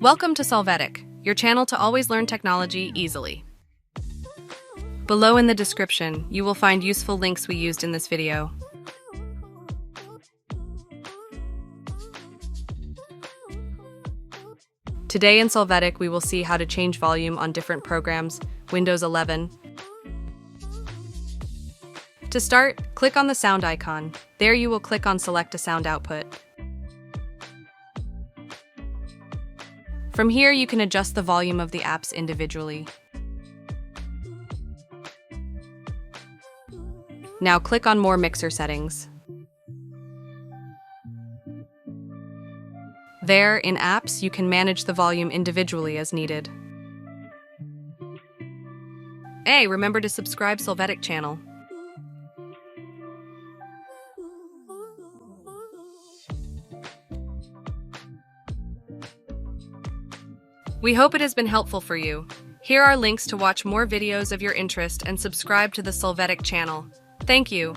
Welcome to Solvetic, your channel to always learn technology easily. Below in the description, you will find useful links we used in this video. Today in Solvetic, we will see how to change volume on different programs, Windows 11. To start, click on the sound icon. There you will click on Select a sound output. From here, you can adjust the volume of the apps individually. Now click on More Mixer Settings. There, in Apps, you can manage the volume individually as needed. Hey, remember to subscribe Solvetic channel. We hope it has been helpful for you. Here are links to watch more videos of your interest and subscribe to the Solvetic channel. Thank you.